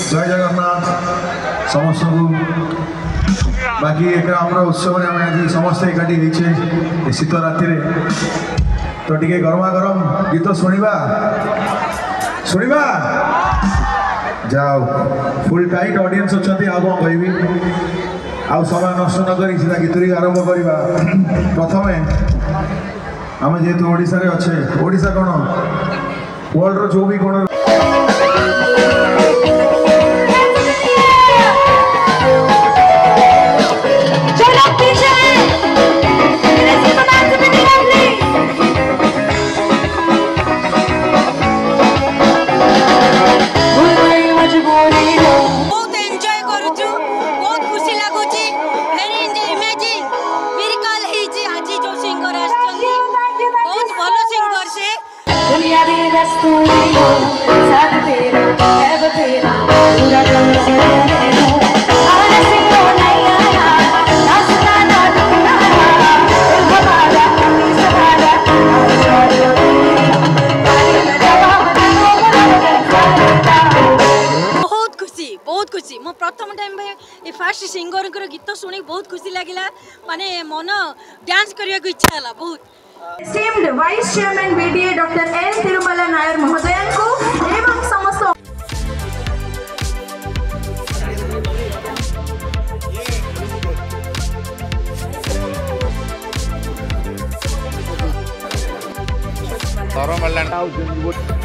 जय जगन्नाथ समस्त को बाकी एक उत्सव में आज समस्ते एकाठी होइछे शीत राति तो टिके गरमा गरम गीत शुणा शुणा जाओ फुल टाइट ऑडियंस अच्छा आउ कौन कहबी आउ समय नष्ट न करी सीधा गीत आरंभ करवा प्रथम आम जेहेतु ओडिशा रे अच्छे ओडिशा कौन वर्ल्ड रो जो भी कौन प्रथम टाइम फास्ट सिंगर गीत शुणी बहुत खुशी लगिला माने मन डांस करने को इच्छा है बहुत Esteemed Vice Chairman BDA Dr. N. Tirumala Nayar महोदयन को एवं समस्त Toro Malan